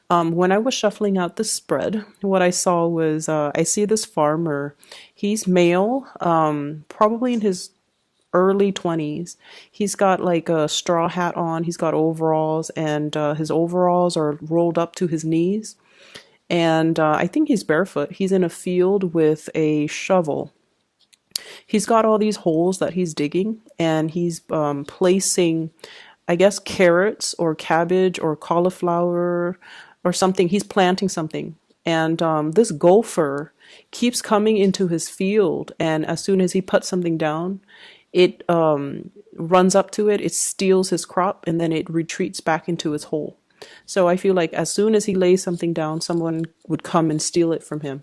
When I was shuffling out the spread, what I saw was I see this farmer. He's male, probably in his early 20s. He's got like a straw hat on, he's got overalls, and his overalls are rolled up to his knees. And I think he's barefoot. He's in a field with a shovel. He's got all these holes that he's digging, and he's placing, I guess, carrots or cabbage or cauliflower or something. He's planting something. And this gopher keeps coming into his field. And as soon as he puts something down, it runs up to it, it steals his crop, and then it retreats back into his hole. So I feel like as soon as he lays something down, someone would come and steal it from him.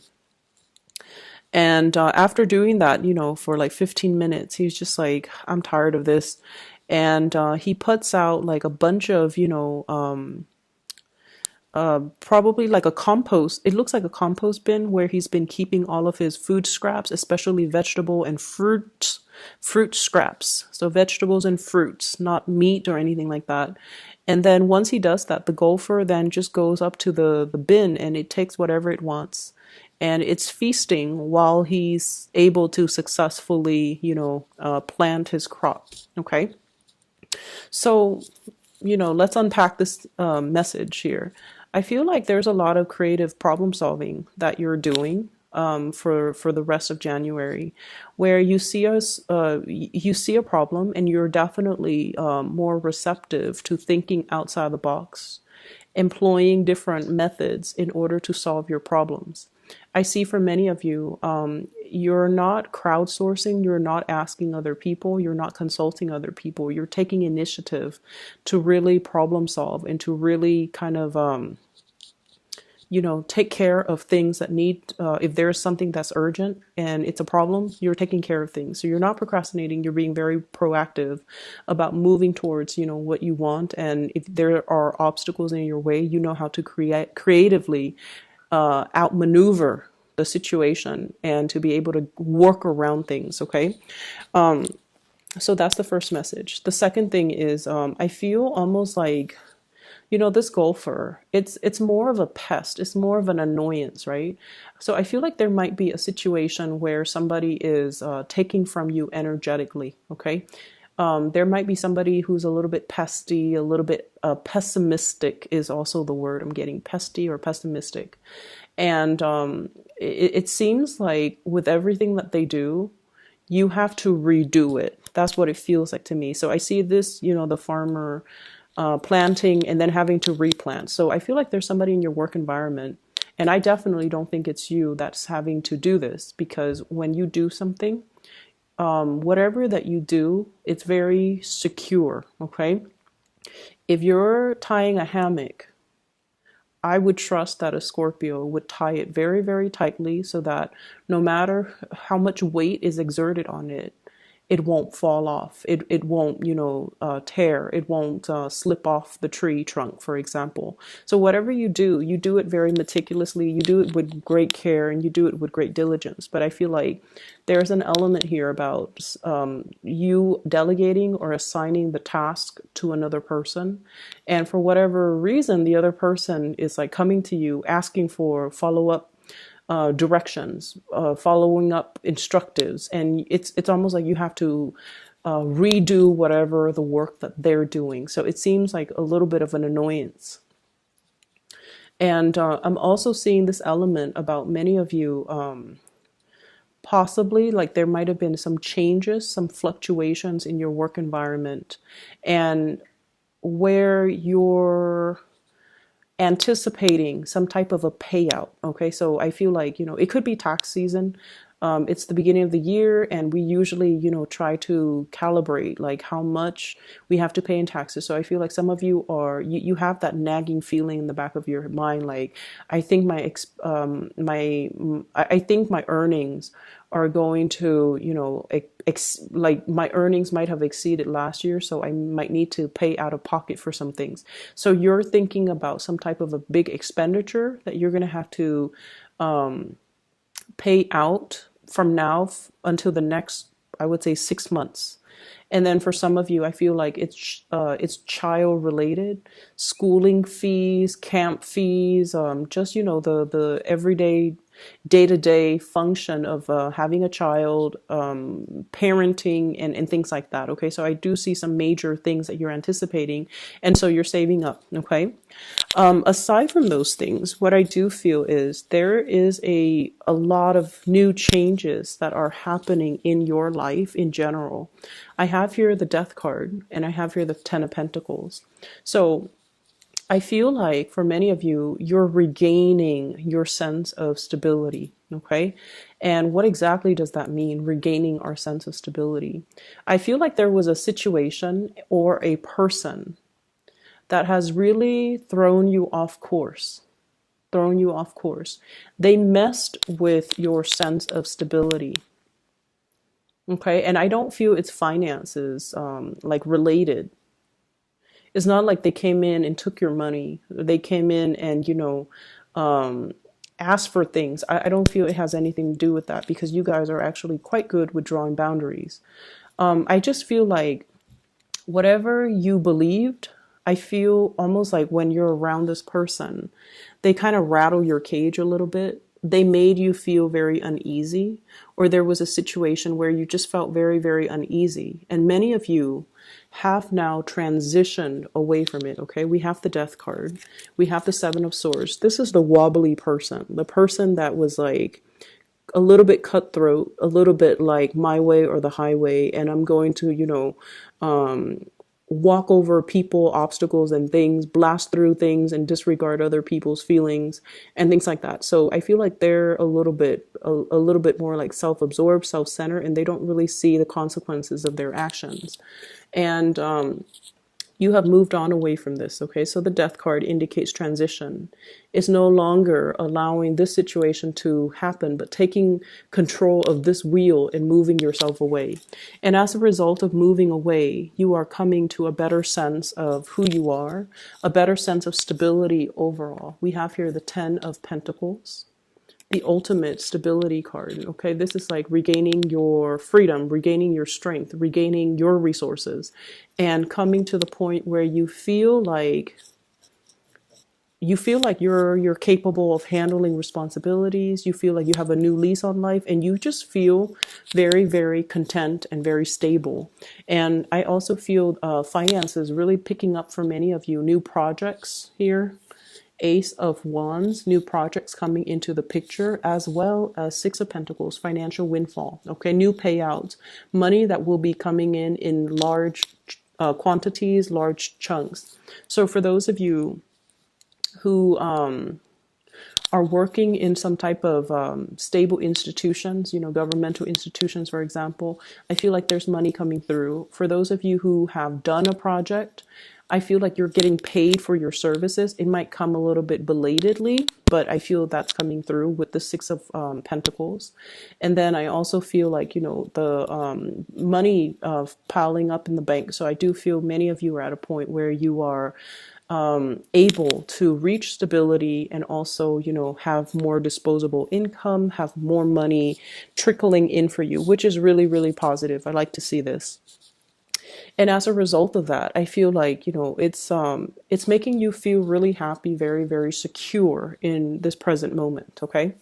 And after doing that, for like 15 minutes, he's just like, I'm tired of this. And he puts out like a bunch of, probably like a compost. It looks like a compost bin where he's been keeping all of his food scraps, especially vegetable and fruit scraps. So vegetables and fruits, not meat or anything like that. And then once he does that, the gopher then just goes up to the bin and it takes whatever it wants. And it's feasting while he's able to successfully, plant his crop. Okay. So, let's unpack this message here. I feel like there's a lot of creative problem solving that you're doing for the rest of January, where you see a problem and you're definitely more receptive to thinking outside the box, employing different methods in order to solve your problems. I see for many of you, you're not crowdsourcing, you're not asking other people, you're not consulting other people, you're taking initiative to really problem solve and to really kind of, take care of things that need, if there's something that's urgent and it's a problem, you're taking care of things. So you're not procrastinating, you're being very proactive about moving towards, what you want. And if there are obstacles in your way, you know how to creatively outmaneuver the situation and to be able to work around things. Okay. So that's the first message. The second thing is, I feel almost like, this golfer, it's more of a pest. It's more of an annoyance, right? So I feel like there might be a situation where somebody is taking from you energetically. Okay. There might be somebody who's a little bit pesty, a little bit pessimistic is also the word I'm getting, pesty or pessimistic. And it seems like with everything that they do, you have to redo it. That's what it feels like to me. So I see this, the farmer planting and then having to replant. So I feel like there's somebody in your work environment, and I definitely don't think it's you that's having to do this, because when you do something, whatever that you do, it's very secure. Okay. If you're tying a hammock, I would trust that a Scorpio would tie it very, very tightly so that no matter how much weight is exerted on it, it won't fall off. It won't, tear. It won't slip off the tree trunk, for example. So whatever you do it very meticulously. You do it with great care and you do it with great diligence. But I feel like there's an element here about you delegating or assigning the task to another person. And for whatever reason, the other person is like coming to you asking for follow up directions, following up instructives, and it's almost like you have to redo whatever the work that they're doing. So it seems like a little bit of an annoyance. And I'm also seeing this element about many of you, possibly like there might have been some changes, some fluctuations in your work environment, and where you're anticipating some type of a payout. Okay, so I feel like, it could be tax season. It's the beginning of the year, and we usually, try to calibrate like how much we have to pay in taxes. So I feel like some of you you have that nagging feeling in the back of your mind, like I think I think my earnings are going to, like my earnings might have exceeded last year, so I might need to pay out of pocket for some things. So you're thinking about some type of a big expenditure that you're going to have to pay out from now until the next, I would say, 6 months. And then for some of you, I feel like it's child related, schooling fees, camp fees, just the everyday day to day function of having a child, parenting, and things like that. Okay, so I do see some major things that you're anticipating, and so you're saving up. Okay, aside from those things, what I do feel is there is a lot of new changes that are happening in your life in general. I have here the Death card, and I have here the Ten of Pentacles. So I feel like for many of you, you're regaining your sense of stability. Okay. And what exactly does that mean? Regaining our sense of stability. I feel like there was a situation or a person that has really thrown you off course. Thrown you off course. They messed with your sense of stability. Okay. And I don't feel it's finances, like related. It's not like they came in and took your money. They came in and, asked for things. I don't feel it has anything to do with that because you guys are actually quite good with drawing boundaries. I just feel like whatever you believed, I feel almost like when you're around this person, they kind of rattle your cage a little bit. They made you feel very uneasy, or there was a situation where you just felt very, very uneasy. And many of you have now transitioned away from it. Okay, we have the Death card, we have the Seven of Swords. This is the wobbly person, the person that was like a little bit cutthroat, a little bit like my way or the highway, and I'm going to, walk over people, obstacles, and things, blast through things, and disregard other people's feelings and things like that. So I feel like they're a little bit more like self-absorbed, self-centered, and they don't really see the consequences of their actions. And you have moved on away from this. Okay, so the Death card indicates transition. It's no longer allowing this situation to happen, but taking control of this wheel and moving yourself away. And as a result of moving away, you are coming to a better sense of who you are, a better sense of stability overall. We have here the Ten of Pentacles, the ultimate stability card. Okay, this is like regaining your freedom, regaining your strength, regaining your resources, and coming to the point where you feel like you're capable of handling responsibilities. You feel like you have a new lease on life, and you just feel very, very content and very stable. And I also feel finances really picking up for many of you. New projects here, Ace of Wands, new projects coming into the picture, as well as Six of Pentacles, financial windfall. Okay, new payouts, money that will be coming in large quantities, large chunks. So for those of you who are working in some type of stable institutions, governmental institutions, for example, I feel like there's money coming through. For those of you who have done a project, I feel like you're getting paid for your services. It might come a little bit belatedly, but I feel that's coming through with the Six of Pentacles. And then I also feel like, the money piling up in the bank. So I do feel many of you are at a point where you are able to reach stability and also, have more disposable income, have more money trickling in for you, which is really, really positive. I like to see this. And as a result of that, I feel like, it's making you feel really happy, very, very secure in this present moment. Okay.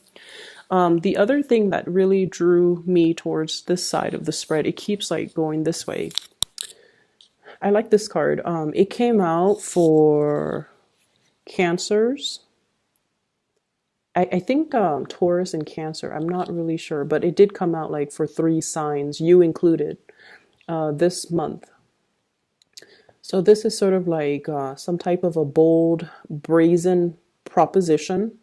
The other thing that really drew me towards this side of the spread, it keeps like going this way. I like this card. It came out for Cancers. I think Taurus and Cancer. I'm not really sure, but it did come out like for 3 signs, you included, this month. So this is sort of like some type of a bold, brazen proposition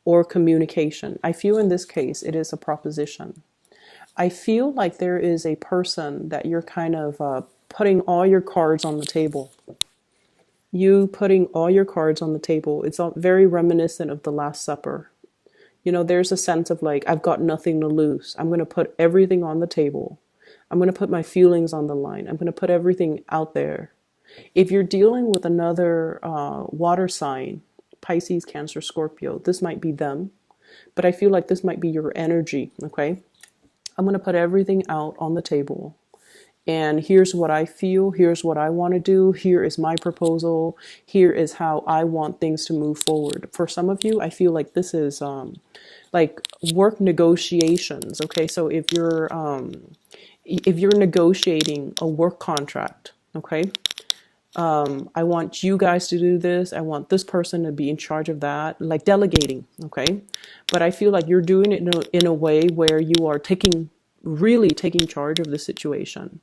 or communication. I feel in this case, it is a proposition. I feel like there is a person that you're kind of putting all your cards on the table. You putting all your cards on the table. It's very reminiscent of the Last Supper. There's a sense of like, I've got nothing to lose. I'm going to put everything on the table. I'm going to put my feelings on the line. I'm going to put everything out there. If you're dealing with another water sign, Pisces, Cancer, Scorpio, this might be them. But I feel like this might be your energy, okay? I'm going to put everything out on the table. and here's what I feel, here's what I want to do, here is my proposal, here is how I want things to move forward. For some of you, I feel like this is like work negotiations. Okay, so if you're negotiating a work contract, okay, I want you guys to do this, I want this person to be in charge of that, like delegating, okay? But I feel like you're doing it in a way where you are really taking charge of the situation.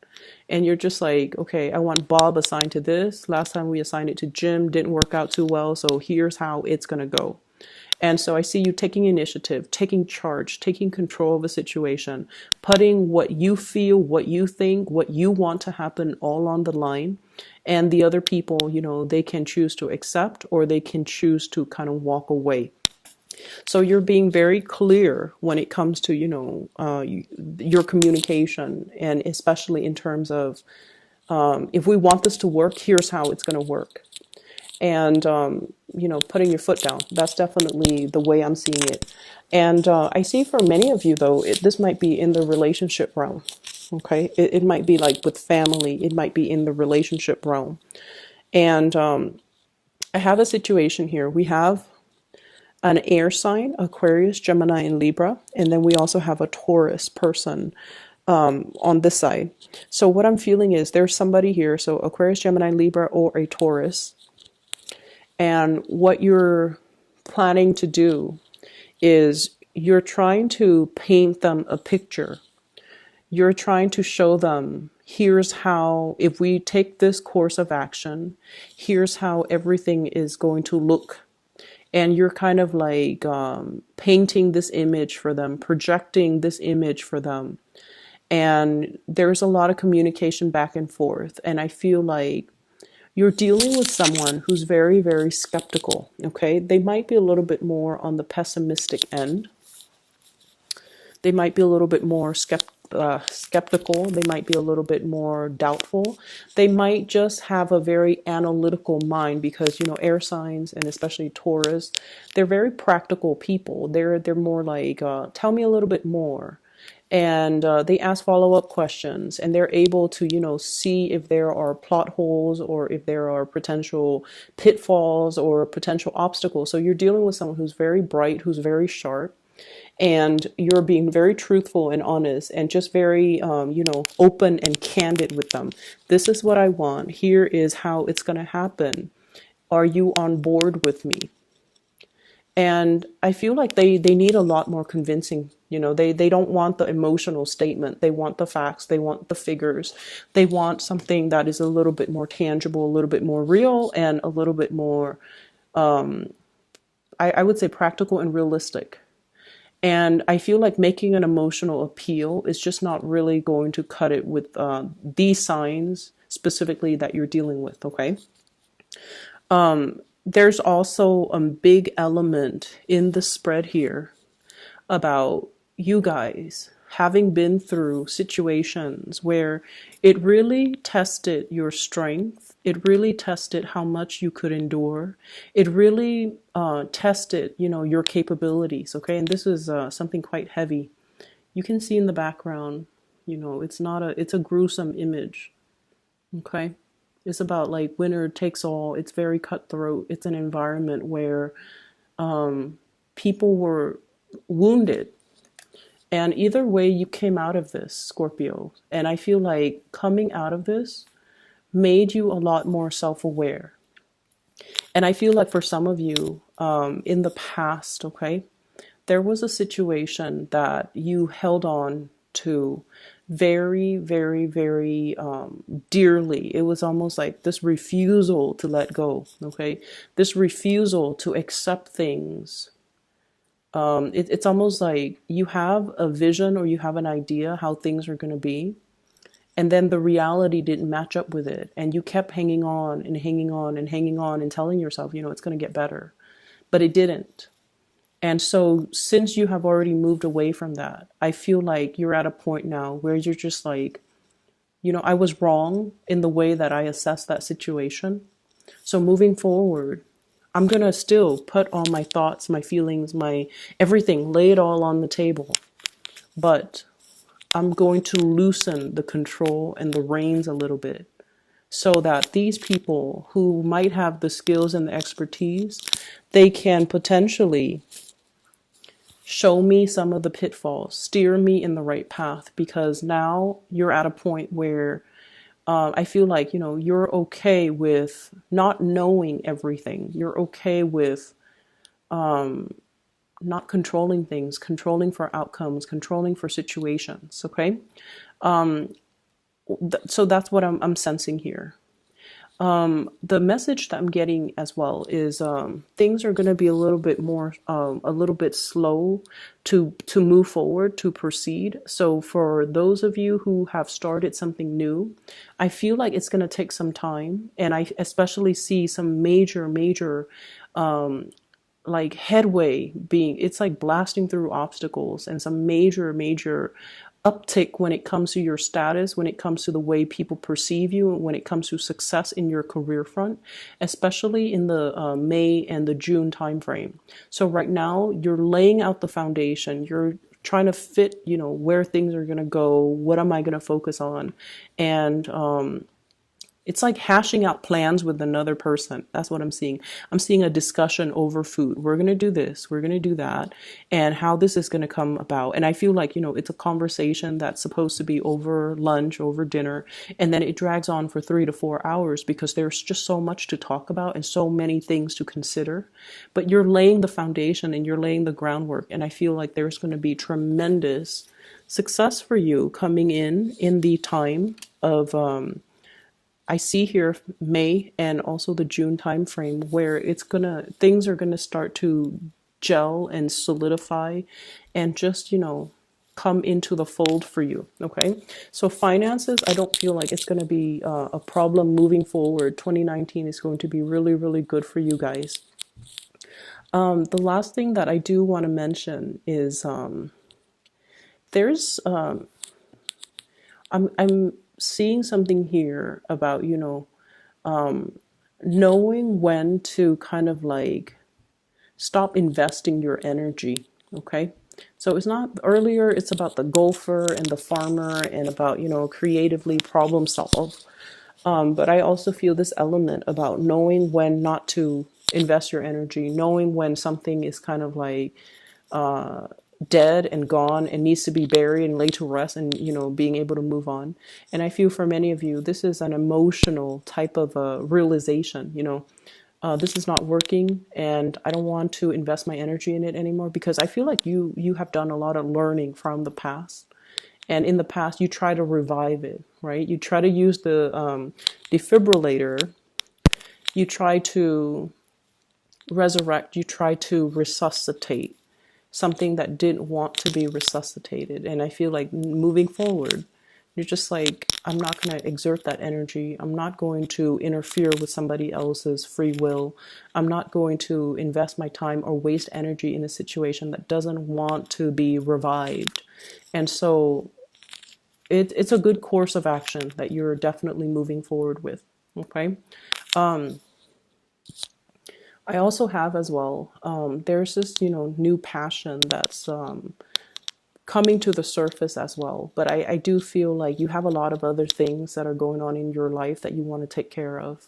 And you're just like, okay, I want Bob assigned to this. Last time we assigned it to Jim, didn't work out too well, so here's how it's gonna go. And so I see you taking initiative, taking charge, taking control of a situation, putting what you feel, what you think, what you want to happen all on the line. And the other people, you know, they can choose to accept or they can choose to kind of walk away. So you're being very clear when it comes to, you know, your communication, and especially in terms of if we want this to work, here's how it's going to work. And you know, putting your foot down, that's definitely the way I'm seeing it. And I see for many of you though, this might be in the relationship realm. Okay, it might be like with family, it might be in the relationship realm. And I have a situation here. We have an air sign, Aquarius, Gemini, and Libra, and then we also have a Taurus person on this side. So what I'm feeling is there's somebody here, so Aquarius, Gemini, Libra, or a Taurus. And what you're planning to do is you're trying to paint them a picture. You're trying to show them, here's how, if we take this course of action, here's how everything is going to look. And you're kind of like painting this image for them, projecting this image for them. And there's a lot of communication back and forth. And I feel like you're dealing with someone who's very, very skeptical, okay? They might be a little bit more on the pessimistic end. They might be a little bit more skeptical. They might be a little bit more doubtful. They might just have a very analytical mind because, you know, air signs and especially Taurus, they're very practical people. They're more like, tell me a little bit more. And they ask follow-up questions, and they're able to, you know, see if there are plot holes or if there are potential pitfalls or potential obstacles. So you're dealing with someone who's very bright, who's very sharp, and you're being very truthful and honest and just very, you know, open and candid with them. This is what I want. Here is how it's going to happen. Are you on board with me? And I feel like they need a lot more convincing. You know, they don't want the emotional statement. They want the facts. They want the figures. They want something that is a little bit more tangible, a little bit more real, and a little bit more, I would say, practical and realistic. And I feel like making an emotional appeal is just not really going to cut it with these signs specifically that you're dealing with, okay? There's also a big element in the spread here about you guys having been through situations where it really tested your strength. It really tested how much you could endure. It really tested, you know, your capabilities. Okay, and this is something quite heavy. You can see in the background, you know, it's a gruesome image. Okay, it's about like winner takes all. It's very cutthroat. It's an environment where people were wounded. And either way, you came out of this, Scorpio. And I feel like coming out of this made you a lot more self-aware. And I feel like for some of you in the past, okay, there was a situation that you held on to very, very, very dearly. It was almost like this refusal to let go, okay? This refusal to accept things. It's almost like you have a vision or you have an idea how things are going to be, and then the reality didn't match up with it, and you kept hanging on and hanging on and hanging on and telling yourself, you know, it's going to get better, but it didn't. And so since you have already moved away from that, I feel like you're at a point now where you're just like, you know, I was wrong in the way that I assessed that situation. So moving forward, I'm going to still put all my thoughts, my feelings, my everything, lay it all on the table. But I'm going to loosen the control and the reins a little bit so that these people who might have the skills and the expertise, they can potentially show me some of the pitfalls, steer me in the right path, because now you're at a point where I feel like, you're okay with not knowing everything. You're okay with not controlling things, controlling for outcomes, controlling for situations. Okay. So that's what I'm sensing here. The message that I'm getting as well is things are going to be a little bit more, a little bit slow to move forward, to proceed. So for those of you who have started something new, I feel like it's going to take some time, and I especially see some major like headway being, it's like blasting through obstacles, and some major uptick when it comes to your status, when it comes to the way people perceive you, when it comes to success in your career front, especially in the May and the June timeframe. So right now you're laying out the foundation. You're trying to fit, where things are going to go. What am I going to focus on? And it's like hashing out plans with another person. That's what I'm seeing. I'm seeing a discussion over food. We're going to do this, we're going to do that, and how this is going to come about. And I feel like, it's a conversation that's supposed to be over lunch, over dinner, and then it drags on for 3 to 4 hours because there's just so much to talk about and so many things to consider. But you're laying the foundation and you're laying the groundwork. And I feel like there's going to be tremendous success for you coming in the time of, I see here May and also the June time frame, where things are gonna start to gel and solidify and just, come into the fold for you. Okay. So finances, I don't feel like it's gonna be a problem moving forward. 2019 is going to be really good for you guys. The last thing that I do want to mention is there's I'm seeing something here about, knowing when to kind of like stop investing your energy. Okay. So it's not earlier, it's about the gopher and the farmer and about, creatively problem solve. But I also feel this element about knowing when not to invest your energy, knowing when something is kind of like dead and gone and needs to be buried and laid to rest, and being able to move on. And I feel for many of you, this is an emotional type of realization. This is not working, and I don't want to invest my energy in it anymore, because I feel like you have done a lot of learning from the past. And in the past, you try to revive it, right? You try to use the defibrillator. You try to resurrect. You try to resuscitate something that didn't want to be resuscitated. And I feel like moving forward, you're just like, I'm not going to exert that energy. I'm not going to interfere with somebody else's free will. I'm not going to invest my time or waste energy in a situation that doesn't want to be revived. And so it's a good course of action that you're definitely moving forward with. Okay. I also have as well, there's this, new passion that's coming to the surface as well. But I do feel like you have a lot of other things that are going on in your life that you want to take care of.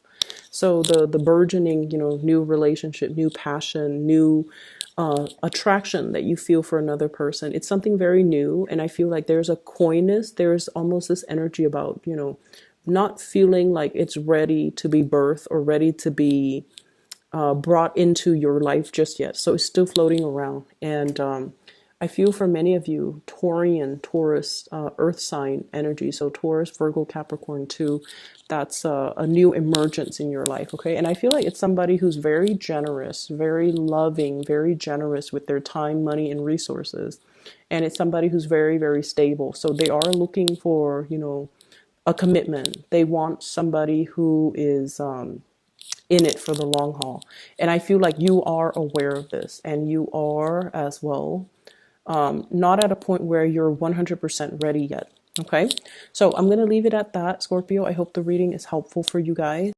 So the burgeoning, new relationship, new passion, new attraction that you feel for another person, it's something very new. And I feel like there's a coyness, there's almost this energy about, not feeling like it's ready to be birthed or ready to be brought into your life just yet. So it's still floating around. And I feel for many of you, Taurian, Taurus, earth sign energy. So Taurus, Virgo, Capricorn too. That's a new emergence in your life. Okay. And I feel like it's somebody who's very generous, very loving, very generous with their time, money, and resources. And it's somebody who's very stable. So they are looking for, a commitment. They want somebody who is, in it for the long haul. And I feel like you are aware of this, and you are as well, not at a point where you're 100% ready yet. Okay. So I'm going to leave it at that, Scorpio. I hope the reading is helpful for you guys.